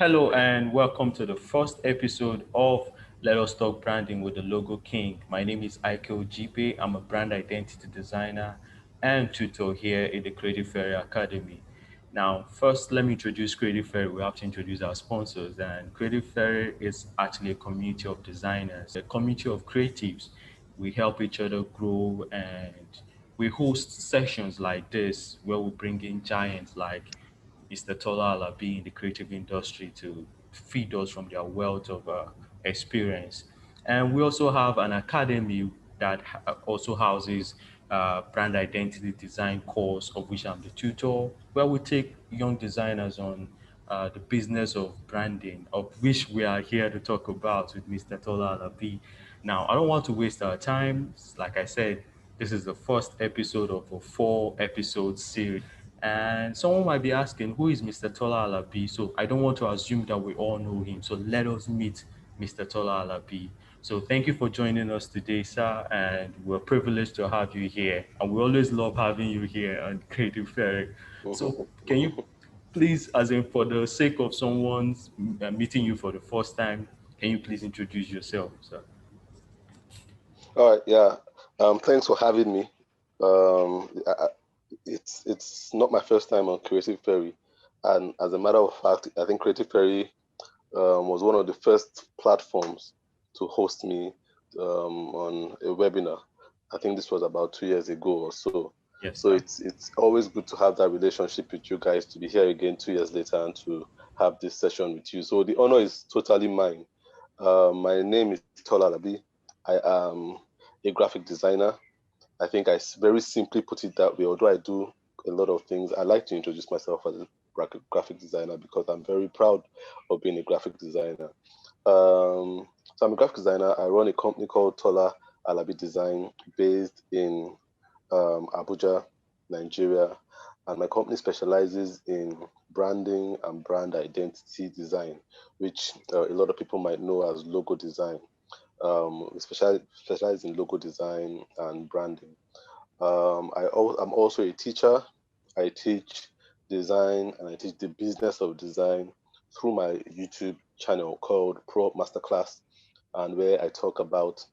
Hello and welcome to the first episode of Let Us Talk Branding with the Logo King. My name is Ojibe. I'm a brand identity designer and tutor here in the Creative Ferry Academy. Now, first, let me introduce Creative Ferry. We have to introduce our sponsors. And Creative Ferry is actually a community of designers, a community of creatives. We help each other grow and we host sessions like this where we bring in giants like Mr. Tola Alabi in the creative industry to feed us from their wealth of experience. And we also have an academy that also houses brand identity design course, of which I'm the tutor, where we take young designers on the business of branding, of which we are here to talk about with Mr. Tola Alabi. Now, I don't want to waste our time. Like I said, this is the first episode of a four-episode series. And someone might be asking, who is Mr. Tola Alabi? So I don't want to assume that we all know him. So let us meet Mr. Tola Alabi. So thank you for joining us today, sir. And we're privileged to have you here. And we always love having you here on Creative Ferry. So can you please, as in for the sake of someone's meeting you for the first time, can you please introduce yourself, sir? All right, yeah. Thanks for having me. It's not my first time on Creative Ferry, and as a matter of fact, I think Creative Ferry was one of the first platforms to host me on a webinar. I think this was about 2 years ago or so. Yes, So sir. it's always good to have that relationship with you guys, to be here again 2 years later and to have this session with you. So the honor is totally mine. My name is Tola Alabi. I am a graphic designer. I think very simply put it that way. Although I do a lot of things, I like to introduce myself as a graphic designer because I'm very proud of being a graphic designer. So I'm a graphic designer. I run a company called Tola Alabi Design based in Abuja, Nigeria. And my company specializes in branding and brand identity design, which a lot of people might know as logo design. We specialize in logo design and branding. I'm also a teacher. I teach design and I teach the business of design through my YouTube channel called Pro Masterclass, and where I talk about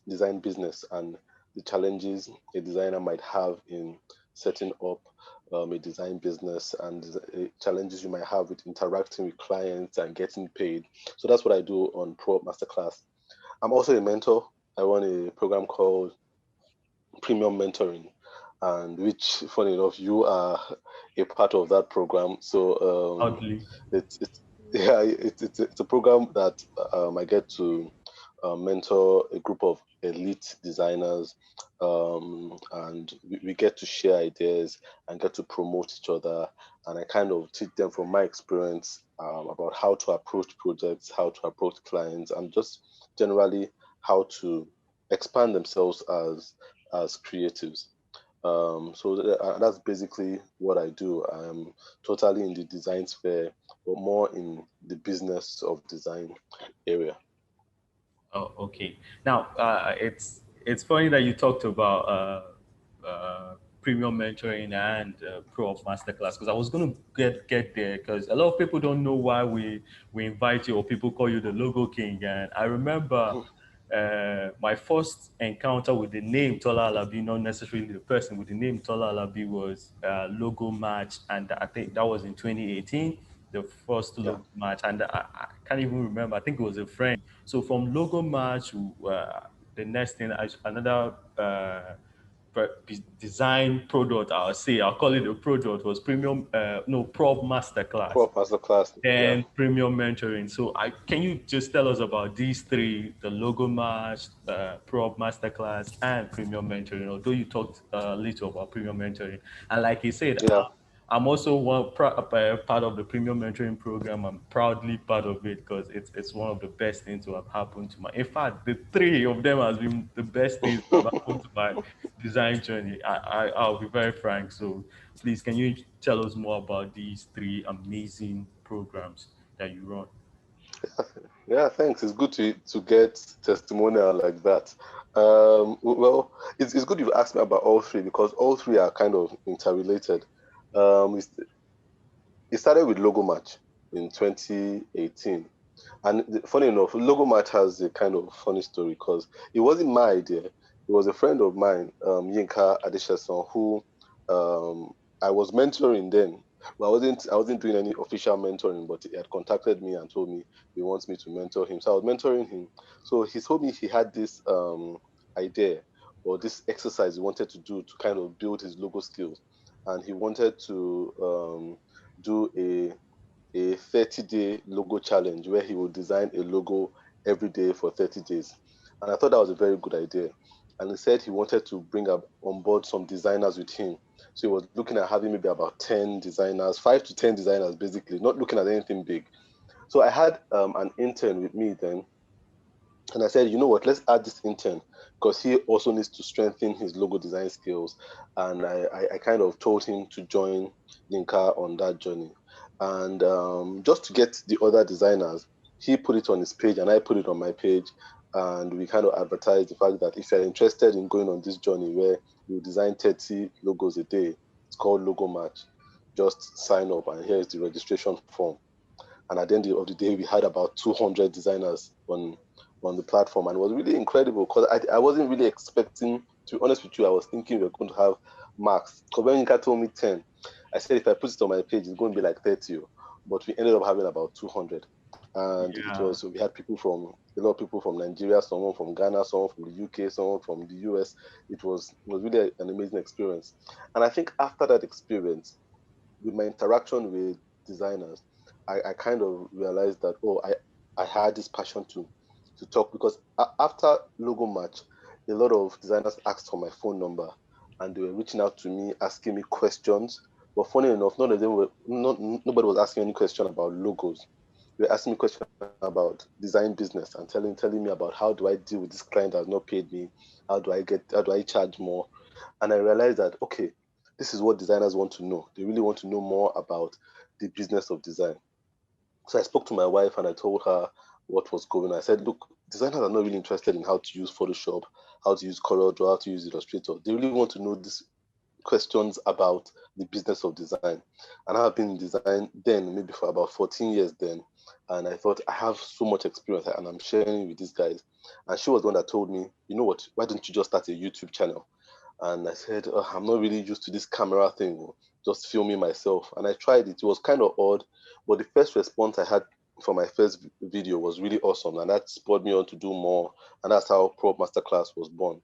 design business and the challenges a designer might have in setting up a design business and challenges you might have with interacting with clients and getting paid. So that's what I do on Pro Masterclass. I'm also a mentor. I run a program called Premium Mentoring, and which, funny enough, you are a part of that program. So Oddly. it's yeah, it's a program that I get to mentor a group of elite designers, and we get to share ideas and get to promote each other. And I kind of teach them from my experience about how to approach projects, how to approach clients, and just generally how to expand themselves as creatives. That's basically what I do. I'm totally in the design sphere, but more in the business of design area. Oh, okay. Now, it's funny that you talked about premium mentoring and pro of masterclass because I was going to get there because a lot of people don't know why we invite you or people call you the logo king. And I remember my first encounter with the name Tola Alabi, not necessarily the person with the name Tola Alabi, was logo match, and I think that was in 2018, the first Yeah. logo match, and I can't even remember. I think it was a friend. So from logo match, the next thing, another design product, I'll call it a product, was premium, no, prop masterclass, Pro Masterclass. Yeah. then premium mentoring. So can you just tell us about these three, the logo match, prop masterclass, and premium mentoring, although you talked a little about premium mentoring. And like you said, Yeah. I'm also part of the premium mentoring program. I'm proudly part of it because it's one of the best things to have happened to my. In fact, the three of them has been the best things to have happened to my design journey. I'll be very frank. So please, can you tell us more about these three amazing programs that you run? Yeah, thanks. It's good to get testimonial like that. Well, it's good you've asked me about all three because all three are kind of interrelated. It started with Logo Match. in 2018. And funny enough, Logo Match has a kind of funny story because it wasn't my idea. It was a friend of mine, Yinka Adeshason, who I was mentoring then. But I wasn't doing any official mentoring, but he had contacted me and told me he wants me to mentor him. So I was mentoring him. So he told me he had this idea or this exercise he wanted to do to kind of build his logo skills, and he wanted to do a 30-day logo challenge where he would design a logo every day for 30 days. And I thought that was a very good idea. And he said he wanted to bring up on board some designers with him. So he was looking at having maybe about 10 designers, 5 to 10 designers, basically, not looking at anything big. So I had an intern with me then, and I said, you know what, let's add this intern because he also needs to strengthen his logo design skills. And I kind of told him to join Yinka on that journey. And just to get the other designers, he put it on his page and I put it on my page. And we kind of advertised the fact that if you're interested in going on this journey where you design 30 logos a day, it's called Logo Match. Just sign up and here's the registration form. And at the end of the day, we had about 200 designers on the platform, and it was really incredible because I wasn't really expecting. To be honest with you, I was thinking we were going to have max. Because when Yinka told me 10, I said if I put it on my page, it's going to be like 30. But we ended up having about 200, and Yeah. we had people from a lot of people from Nigeria, someone from Ghana, someone from the UK, someone from the US. It was really an amazing experience, and I think after that experience, with my interaction with designers, I kind of realized that I had this passion to talk because after Logo Match, a lot of designers asked for my phone number and they were reaching out to me asking me questions. But funny enough, none of them were not nobody was asking any question about logos. They were asking me questions about design business and telling me about how do I deal with this client that has not paid me, how do I charge more, and I realized that okay, this is what designers want to know. They really want to know more about the business of design. So I spoke to my wife and I told her what was going on. I said, look, designers are not really interested in how to use Photoshop, how to use CorelDRAW, how to use Illustrator. They really want to know these questions about the business of design. And I've been in design then, maybe for about 14 years then. And I thought I have so much experience and I'm sharing with these guys. And she was the one that told me, you know what, why don't you just start a YouTube channel? And I said, oh, I'm not really used to this camera thing, just filming myself. And I tried it. It was kind of odd, but the first response I had for my first video was really awesome. And that spurred me on to do more. And that's how Prop Masterclass was born.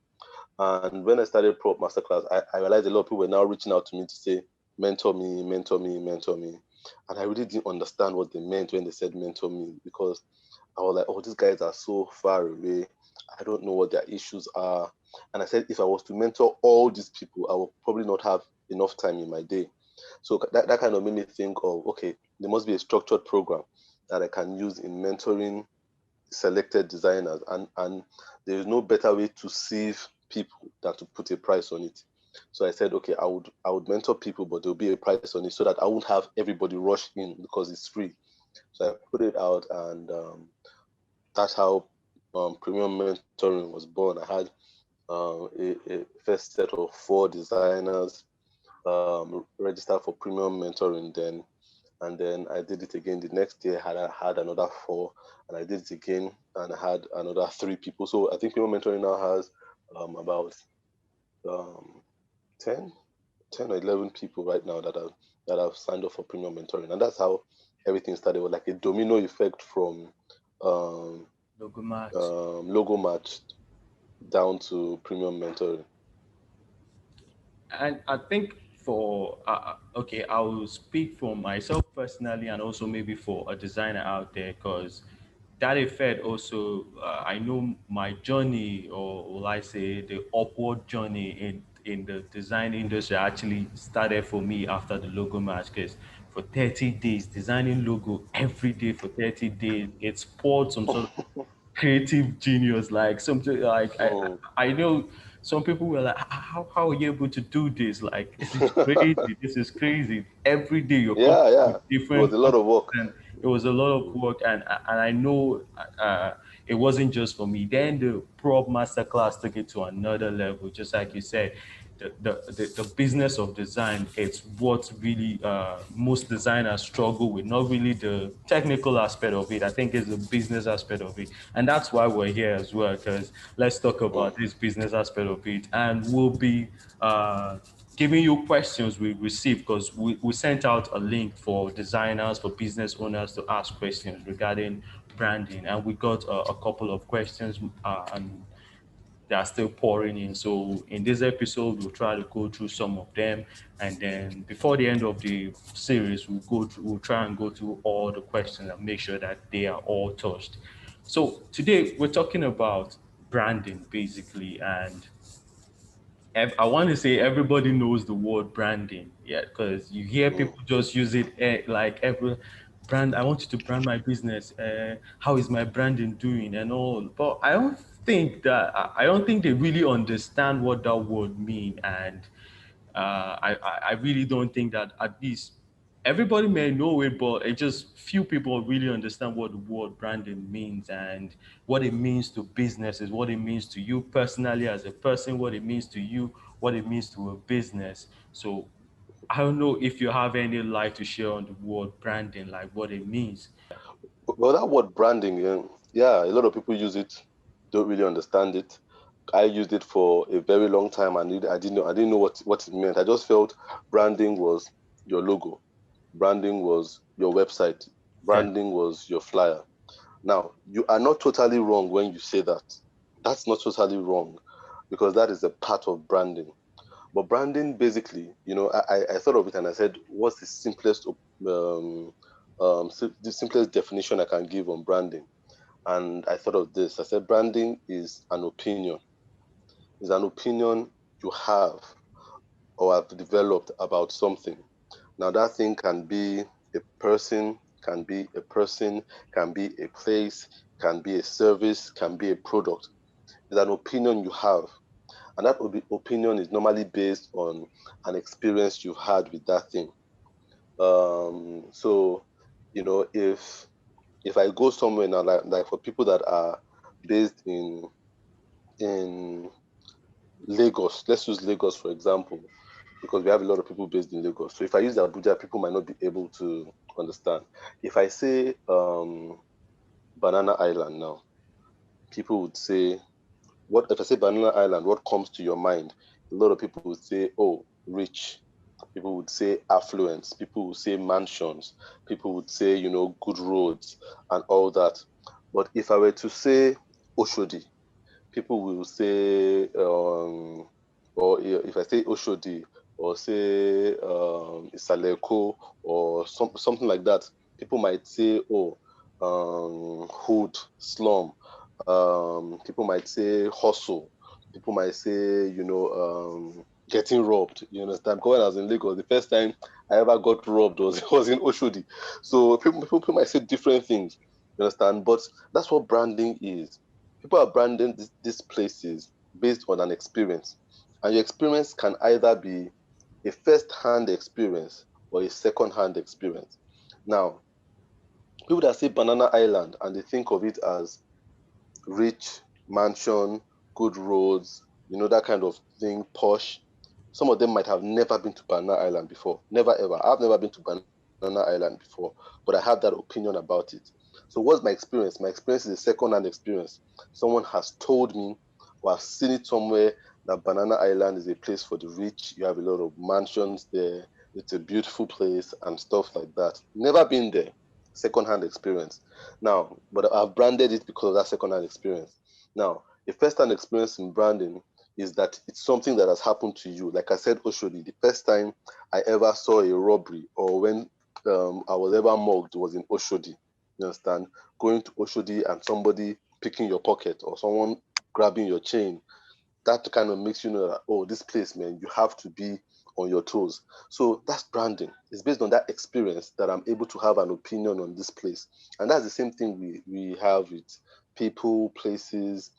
And when I started Prop Masterclass, I realized a lot of people were now reaching out to me to say, mentor me, mentor me, mentor me. And I really didn't understand what they meant when they said mentor me because I was like, oh, these guys are so far away. I don't know what their issues are. And I said, if I was to mentor all these people, I would probably not have enough time in my day. So that kind of made me think of, okay, there must be a structured program that I can use in mentoring selected designers. And there is no better way to save people than to put a price on it. So I said, okay, I would mentor people, but there'll be a price on it so that I won't have everybody rush in because it's free. So I put it out, and that's how premium mentoring was born. I had a first set of 4 designers registered for premium mentoring then, and then I did it again the next day. I had another 4, and I did it again, and I had another 3 people. So I think premium mentoring now has about um, 10, 10 or 11 people right now that have signed up for premium mentoring, and that's how everything started. It was like a domino effect from um, Logo Match. Logo Match down to premium mentoring. And I think for okay, I will speak for myself personally, and also maybe for a designer out there, because that effect also I know my journey, or will I say the upward journey in the design industry actually started for me after the logo match. Because for 30 days designing logo every day for 30 days, it poured some sort of creative genius. Like something like Hmm. I know some people were like, how are you able to do this? Like this is crazy. This is crazy. Every day you're coming Yeah, up with yeah. It was different a lot of content, work. and it was a lot of work. And I know it wasn't just for me. Then the prop masterclass took it to another level, just like you said. the business of design, it's what really most designers struggle with, not really the technical aspect of it. I think it's the business aspect of it. And that's why we're here as well, because let's talk about this business aspect of it. And we'll be giving you questions we received, because we sent out a link for designers, for business owners to ask questions regarding branding. And we got a couple of questions, and they are still pouring in. So in this episode, we'll try to go through some of them, and then before the end of the series, we'll try and go through all the questions and make sure that they are all touched. So today we're talking about branding basically, and I want to say everybody knows the word branding, yeah, because you hear Mm. people just use it like every brand. I want you to brand my business. How is my branding doing and all? But I don't think they really understand what that word mean, and I really don't think that at least everybody may know it, but it just few people really understand what the word branding means and what it means to businesses, what it means to you personally as a person, what it means to you, what it means to a business. So I don't know if you have any light to share on the word branding, like what it means. Well, that word branding, yeah, a lot of people use it, don't really understand it. I used it for a very long time, and I didn't know what it meant. I just felt branding was your logo, branding was your website, Yeah. branding was your flyer. Now, you are not totally wrong when you say that. That's not totally wrong, because that is a part of branding. But branding, basically, I thought of it and I said, what's the the simplest definition I can give on branding? And I thought of this. I said, branding is an opinion. Is an opinion you have or have developed about something. Now, that thing can be a person, can be a place, can be a service, can be a product. It's an opinion you have. And that opinion is normally based on an experience you've had with that thing. So, if I go somewhere now, like for people that are based in Lagos, let's use Lagos for example, because we have a lot of people based in Lagos. So if I use Abuja, people might not be able to understand. If I say Banana Island now, people would say, what if I say Banana Island, what comes to your mind? A lot of people would say, oh, rich. People would say affluence. People would say mansions. People would say, good roads and all that. But if I were to say Oshodi, people will say, or if I say Oshodi, or say Isaleko, or something like that, people might say, oh, hood, slum. People might say hustle. People might say, getting robbed. You understand? Because when I was in Lagos, the first time I ever got robbed was in Oshodi. So people might say different things. You understand? But that's what branding is. People are branding these places based on an experience. And your experience can either be a first-hand experience or a second-hand experience. Now, people that say Banana Island and they think of it as rich, mansion, good roads, that kind of thing, posh. Some of them might have never been to Banana Island before. Never ever. I've never been to Banana Island before, but I have that opinion about it. So what's my experience? My experience is a second-hand experience. Someone has told me or I've seen it somewhere that Banana Island is a place for the rich. You have a lot of mansions there. It's a beautiful place and stuff like that. Never been there. Second-hand experience. Now, but I've branded it because of that second-hand experience. Now, a first-hand experience in branding is that it's something that has happened to you. Like I said, Oshodi, the first time I ever saw a robbery or when I was ever mugged was in Oshodi. You understand? Going to Oshodi and somebody picking your pocket or someone grabbing your chain, that kind of makes you know that, oh, this place, man, you have to be on your toes. So that's branding. It's based on that experience that I'm able to have an opinion on this place. And that's the same thing we have with people, places,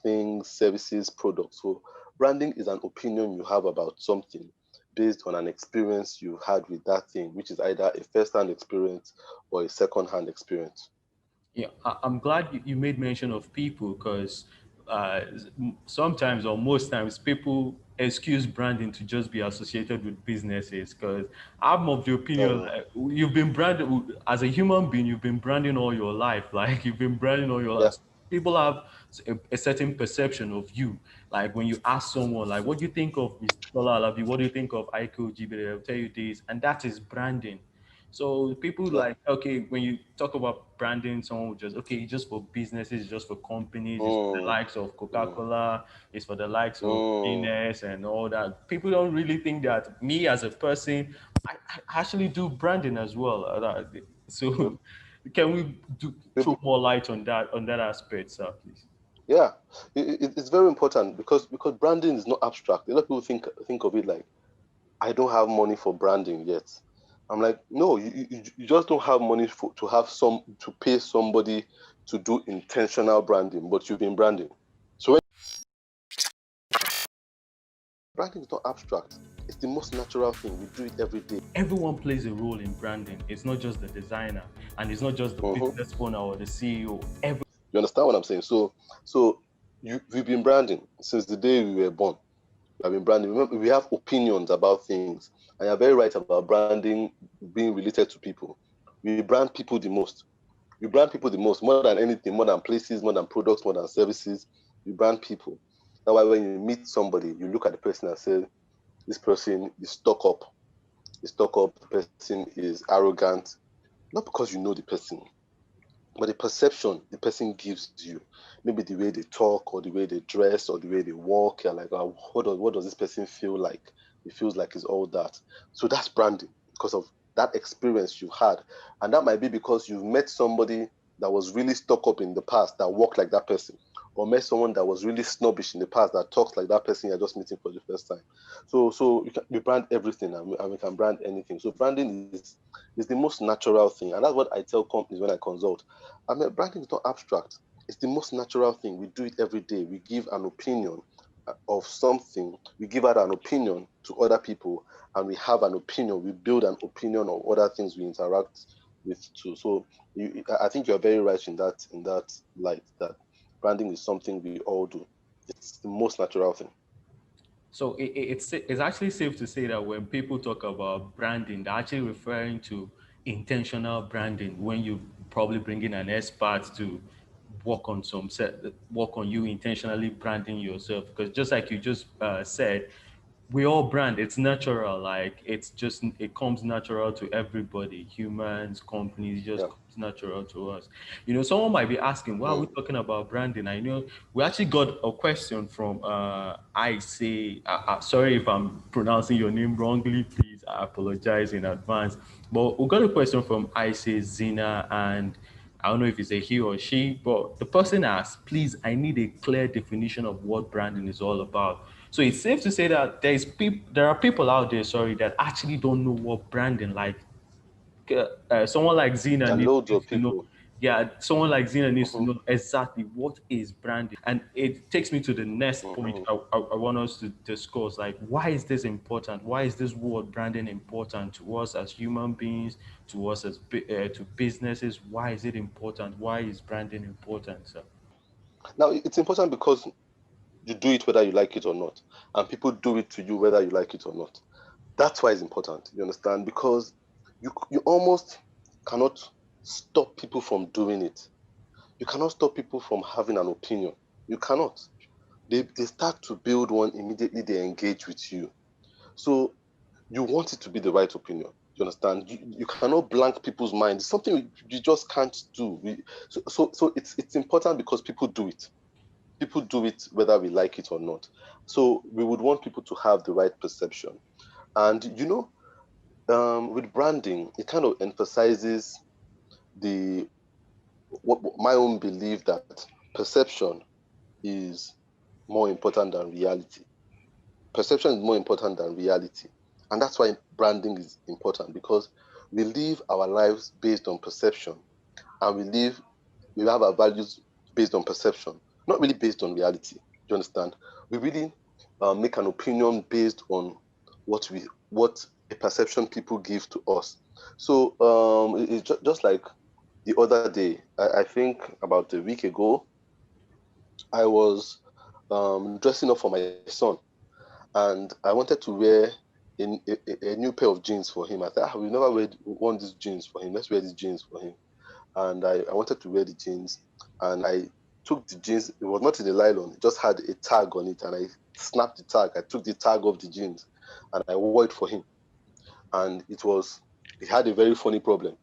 things, services, products. So branding is an opinion you have about something based on an experience you had with that thing, which is either a first-hand experience or a second-hand experience. Yeah, I'm glad you made mention of people, because sometimes or most times people excuse branding to just be associated with businesses, because I'm of the opinion Mm, you've been branded as a human being. You've been branding all your life. Like you've been branding all your yeah. life. People have a certain perception of you. Like when you ask someone, like, what do you think of Mr. Tola Alabi? What do you think of Ojibe? They'll tell you this, and that is branding. So people Yeah. like, okay, when you talk about branding, someone would just, okay, it's just for businesses, it's just for companies, it's for the Mm, likes of mm, Coca-Cola, it's for the likes of mm. Guinness and all that. People don't really think that me as a person, I actually do branding as well. Yeah. So can we throw Maybe- more light on that aspect, sir, please? yeah. It's very important because branding is not abstract. A lot of people think of it like, I don't have money for branding yet. I'm like, no, you just don't have money to pay somebody to do intentional branding, but you've been branding. So branding is not abstract. It's the most natural thing. We do it every day. Everyone plays a role in branding. It's not just the designer, and it's not just the Mhm. business owner or the CEO. You understand what I'm saying? So we've been branding since the day we were born. We have been branding. Remember, we have opinions about things, and you're very right about branding being related to people. We brand people the most. We brand people the most, more than anything, more than places, more than products, more than services. We brand people. That's why when you meet somebody, you look at the person and say, this person is stuck up. Is stuck up. The person is arrogant. Not because you know the person, but the perception the person gives you, maybe the way they talk or the way they dress or the way they walk, you're like, oh, what does this person feel like? It feels like it's all that. So that's branding because of that experience you've had. And that might be because you've met somebody that was really stuck up in the past that walked like that person, or met someone that was really snobbish in the past that talks like that person you're just meeting for the first time. So we brand everything, and we can brand anything. So branding is the most natural thing. And that's what I tell companies when I consult. I mean, branding is not abstract. It's the most natural thing. We do it every day. We give an opinion of something. We give out an opinion to other people, and we have an opinion. We build an opinion of other things we interact with too. So I think you're very right in that light that branding is something we all do. It's the most natural thing. So it's actually safe to say that when people talk about branding, they're actually referring to intentional branding. When you probably bring in an expert to work on you intentionally branding yourself, because just like you just said, we all brand. It's natural. Like it comes natural to everybody. Humans, companies, just Yeah. comes natural to us. Someone might be asking, why are we Mm. talking about branding? I know we actually got a question from I say. Sorry if I'm pronouncing your name wrongly. Please, I apologize in advance. But we got a question from I say Zina, and I don't know if it's a he or she, but the person asked, please, I need a clear definition of what branding is all about. So it's safe to say that there are people out there, sorry, that actually don't know what branding like. Someone like Zena There are loads needs of to know. people. Yeah, someone like Zena needs to Mhm, know exactly what is branding, and it takes me to the next point mhm. I want us to discuss. Like, why is this important? Why is this word branding important to us as human beings, to us as to businesses? Why is it important? Why is branding important, sir? Now, it's important because you do it whether you like it or not, and people do it to you whether you like it or not. That's why it's important. You understand? Because you almost cannot stop people from doing it. You cannot stop people from having an opinion. You cannot. They start to build one immediately. They engage with you. So you want it to be the right opinion. You understand? You cannot blank people's minds. It's something you just can't do. So it's important because people do it. People do it whether we like it or not. So we would want people to have the right perception. And with branding, it kind of emphasizes the my own belief that perception is more important than reality. Perception is more important than reality. And that's why branding is important because we live our lives based on perception and we have our values based on perception, not really based on reality. Do you understand? We really make an opinion based on what a perception people give to us. So it's just like the other day, I think about a week ago, I was dressing up for my son, and I wanted to wear a new pair of jeans for him. I thought, we never worn these jeans for him. Let's wear these jeans for him. And I wanted to wear the jeans, and I took the jeans. It was not in a nylon; it just had a tag on it, and I snapped the tag. I took the tag off the jeans, and I wore it for him. And it had a very funny problem.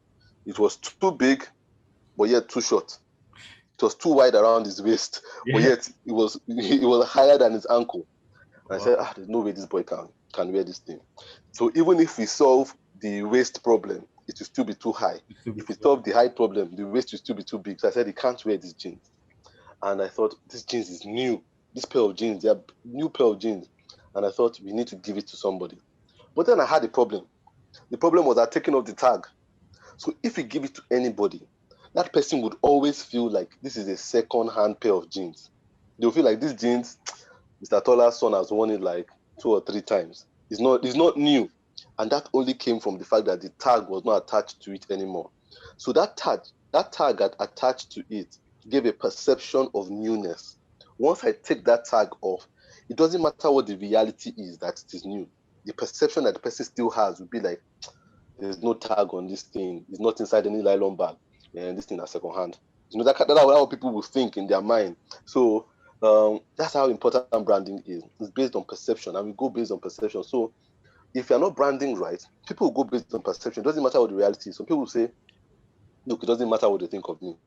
It was too big, but yet too short. It was too wide around his waist, but Yeah. yet it was higher than his ankle. And I said, Wow. there's no way this boy can wear this thing. So even if we solve the waist problem, it will still be too high. It's too If we big. solve the height problem, the waist will still be too big. So I said, he can't wear these jeans. And I thought, this jeans is new. This pair of jeans, they are new pair of jeans. And I thought, we need to give it to somebody. But then I had a problem. The problem was I taking off the tag. So if we give it to anybody, that person would always feel like this is a second-hand pair of jeans. They'll feel like this jeans, Mr. Tola's son has worn it like 2 or 3 times. It's not new. And that only came from the fact that the tag was not attached to it anymore. So that tag that attached to it gave a perception of newness. Once I take that tag off, it doesn't matter what the reality is that it is new. The perception that the person still has would be like, there's no tag on this thing. It's not inside any nylon bag. And this thing is second hand. That's how people will think in their mind. So that's how important branding is. It's based on perception, and we go based on perception. So if you're not branding right, people will go based on perception. It doesn't matter what the reality is. Some people will say, look, it doesn't matter what they think of me.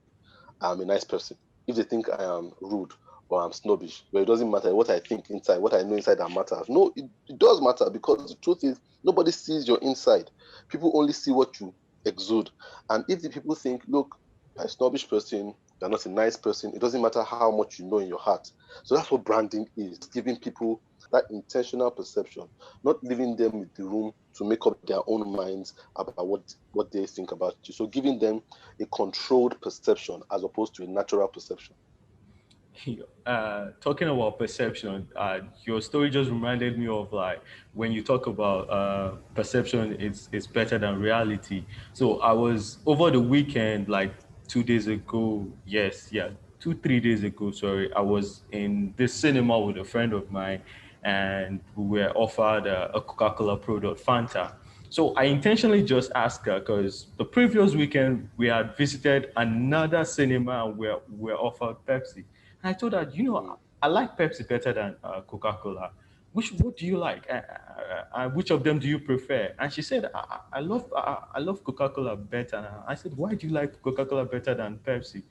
I'm a nice person. If they think I am rude or I'm snobbish, but it doesn't matter what I think inside, what I know inside that matters. No, it does matter, because the truth is nobody sees your inside. People only see what you exude. And if the people think, look, you're a snobbish person, you're not a nice person, it doesn't matter how much you know in your heart. So that's what branding is, giving people that intentional perception, not leaving them with the room to make up their own minds about what they think about you. So giving them a controlled perception as opposed to a natural perception. Talking about perception, your story just reminded me of like when you talk about perception, it's better than reality. So I was over the weekend, like 2 days ago. Yes, yeah, 3 days ago. Sorry, I was in this cinema with a friend of mine, and we were offered a Coca-Cola product, Fanta. So I intentionally just asked her because the previous weekend we had visited another cinema and we're offered Pepsi. And I told her, Mm. I like Pepsi better than Coca-Cola. What do you like? Which of them do you prefer? And she said, I love Coca-Cola better. I said, why do you like Coca-Cola better than Pepsi?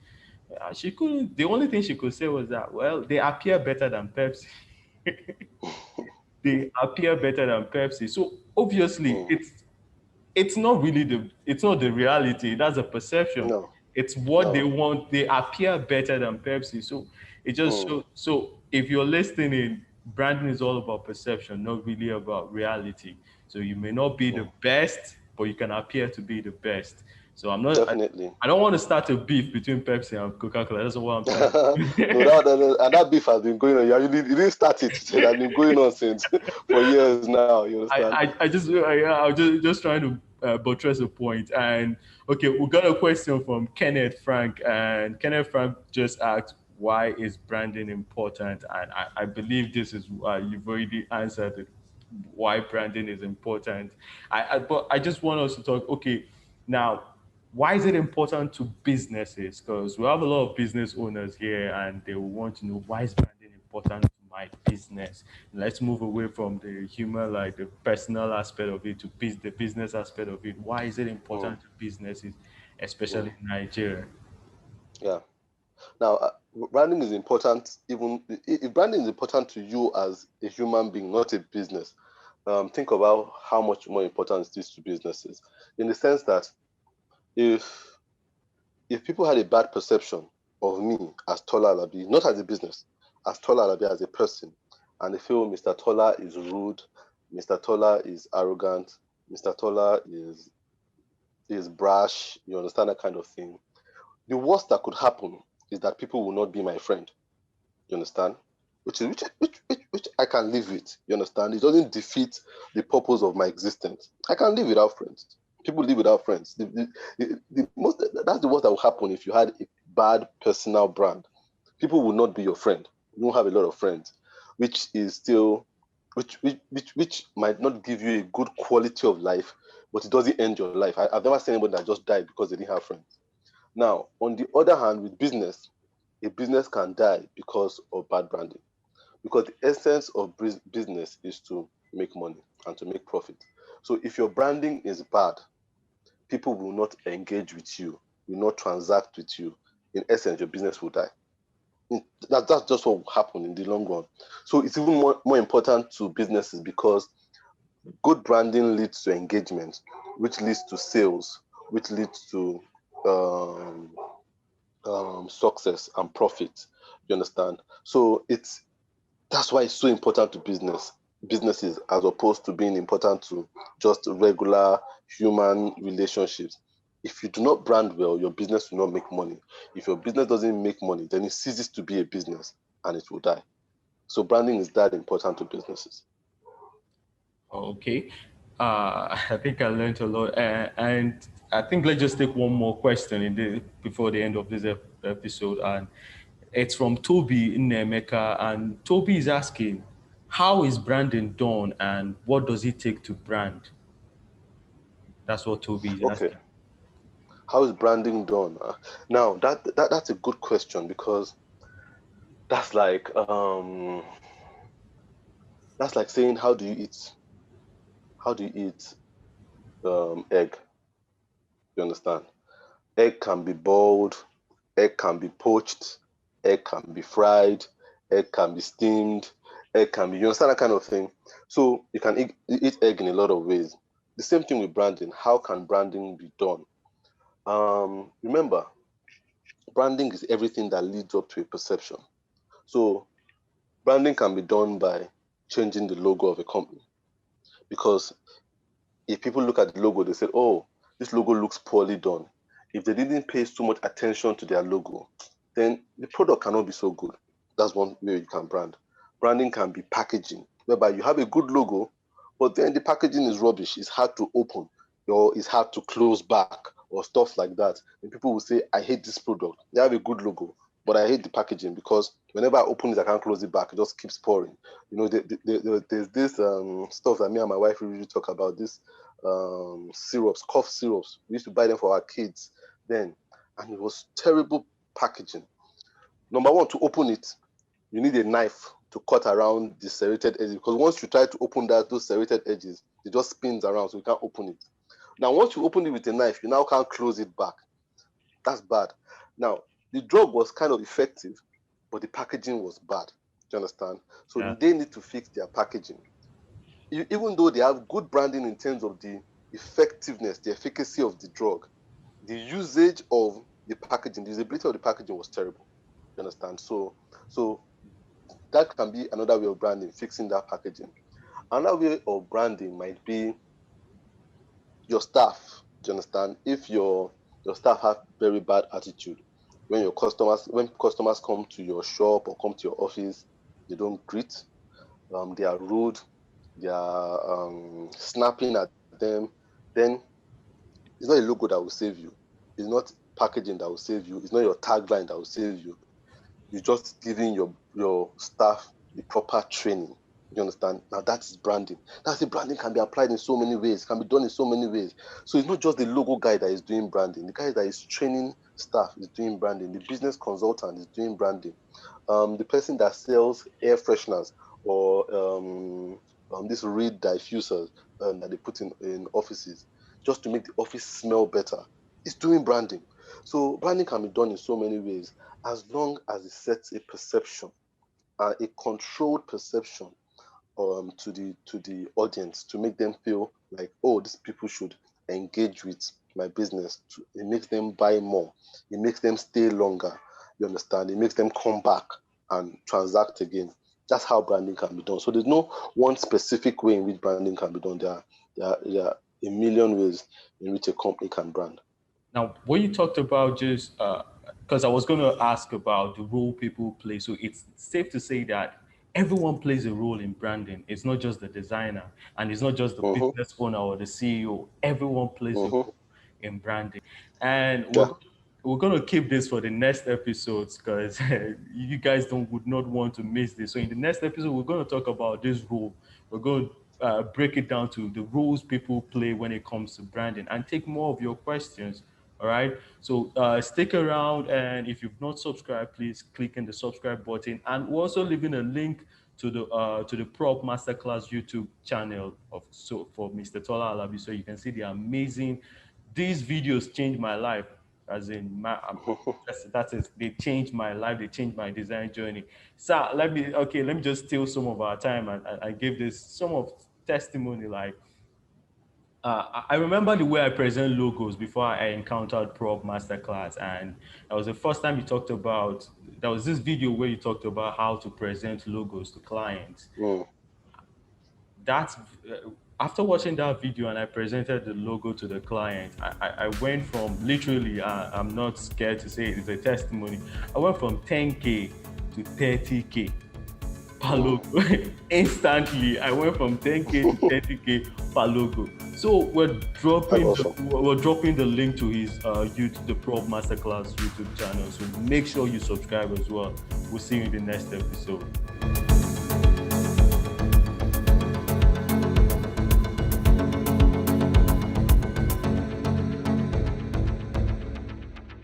She couldn't. The only thing she could say was that, well, they appear better than Pepsi. They appear better than Pepsi. So obviously, Mm. it's not the reality. That's a perception. No, It's what they no. want. They appear better than Pepsi. So it just Mm. so if you're listening, branding is all about perception, not really about reality. So you may not be the Mm. best, but you can appear to be the best. So I'm not. Definitely. I don't want to start a beef between Pepsi and Coca-Cola. That's not what I'm trying No, to do. and that beef has been going on. You didn't start it. It has been going on since for years now. You understand? I was just trying to buttress a point. And okay, we got a question from Kenneth Frank, and Kenneth Frank just asked, "Why is branding important?" And I believe this is you've already answered it, why branding is important. But I just want us to talk. Okay, now why is it important to businesses? Because we have a lot of business owners here, and they will want to know why is branding important to my business. Let's move away from the human, like the personal aspect of it, to the business aspect of it. Why is it Mm. important to businesses, Mm. especially in Nigeria? Yeah. Now, branding is important. Even if branding is important to you as a human being, not a business, think about how much more important it is to businesses. In the sense that if if people had a bad perception of me as Tola Alabi, not as a business, as Tola Alabi as a person, and they feel Mr. Tola is rude, Mr. Tola is arrogant, Mr. Tola is brash, you understand that kind of thing. The worst that could happen is that people will not be my friend. You understand? Which I can live with. You understand? It doesn't defeat the purpose of my existence. I can live without friends. People live without friends. That's the worst that will happen if you had a bad personal brand. People will not be your friend. You won't have a lot of friends, which is still which might not give you a good quality of life, but it doesn't end your life. I've never seen anybody that just died because they didn't have friends. Now, on the other hand, with business, a business can die because of bad branding. Because the essence of business is to make money and to make profit. So if your branding is bad, people will not engage with you, will not transact with you. In essence, your business will die. That's just what will happen in the long run. So it's even more important to businesses because good branding leads to engagement, which leads to sales, which leads to um, success and profit. You understand? So that's why it's so important to businesses as opposed to being important to just regular human relationships. If you do not brand well, your business will not make money. If your business doesn't make money, then it ceases to be a business and it will die. So branding is that important to businesses. Okay. I think I learned a lot. And I think let's just take one more question before the end of this episode. And it's from Toby in Nemeka. And Toby is asking, how is branding done and what does it take to brand? That's what Toby is Okay, asking. how is branding done? Now that's a good question because that's like um that's like saying how do you eat egg? You understand? Egg can be boiled, egg can be poached, egg can be fried, egg can be steamed, egg can be, you understand that kind of thing? So you can eat egg in a lot of ways. The same thing with branding. How can branding be done? Remember, branding is everything that leads up to a perception. So branding can be done by changing the logo of a company because if people look at the logo, they say, oh, this logo looks poorly done. If they didn't pay so much attention to their logo, then the product cannot be so good. That's one way you can brand. Branding can be packaging, whereby you have a good logo, but then the packaging is rubbish. It's hard to open, or it's hard to close back, or stuff like that. And people will say, I hate this product. They have a good logo, but I hate the packaging because whenever I open it, I can't close it back. It just keeps pouring. You know, there's this stuff that me and my wife usually talk about, this syrups, cough syrups. We used to buy them for our kids then, and it was terrible packaging. Number one, to open it, you need a knife to cut around the serrated edges because once you try to open those serrated edges, it just spins around, so you can't open it. Now, once you open it with a knife, you now can't close it back. That's bad. Now, the drug was kind of effective, but the packaging was bad. Do you understand? So Yeah. they need to fix their packaging. Even though they have good branding in terms of the effectiveness, the efficacy of the drug, the usage of the packaging, the usability of the packaging was terrible. You understand? So that can be another way of branding, fixing that packaging. Another way of branding might be your staff. Do you understand? If your staff have very bad attitude, when customers come to your shop or come to your office, they don't greet, they are rude, they are snapping at them, then it's not a logo that will save you. It's not packaging that will save you. It's not your tagline that will save you. You're just giving your staff the proper training. You understand? Now that is branding. That's the branding can be applied in so many ways, can be done in so many ways. So it's not just the logo guy that is doing branding. The guy that is training staff is doing branding. The business consultant is doing branding. The person that sells air fresheners or this reed diffusers that they put in offices just to make the office smell better is doing branding. So branding can be done in so many ways as long as it sets a perception, a controlled perception to the audience to make them feel like, oh, these people should engage with my business. It makes them buy more. It makes them stay longer. You understand? It makes them come back and transact again. That's how branding can be done. So there's no one specific way in which branding can be done. There are a million ways in which a company can brand. Now, when you talked about just, because I was going to ask about the role people play, so it's safe to say that everyone plays a role in branding. It's not just the designer, and it's not just the Mm-hmm, business owner or the CEO. Everyone plays a mm-hmm. role in branding, and Yeah. we're gonna keep this for the next episodes because you guys don't would not want to miss this. So in the next episode, we're gonna talk about this role. We're going to break it down to the roles people play when it comes to branding and take more of your questions. All right. So stick around, and if you've not subscribed, please click in the subscribe button. And we're also leaving a link to the Prop Masterclass YouTube channel of so for Mr. Tola Alabi, so you can see the amazing. These videos changed my life, as in my. That is, they changed my life. They changed my design journey. So let me just steal some of our time and give this some of testimony. Like I remember the way I present logos before I encountered Prop Masterclass, and that was the first time you talked about. There was this video where you talked about how to present logos to clients. Mm. That's After watching that video and I presented the logo to the client, I went from literally, I'm not scared to say it's a testimony. I went from 10K to 30K per Mm. logo. Instantly, I went from 10K to 30K per logo. So That's awesome. we're dropping the link to his YouTube, the Prop Masterclass YouTube channel. So make sure you subscribe as well. We'll see you in the next episode.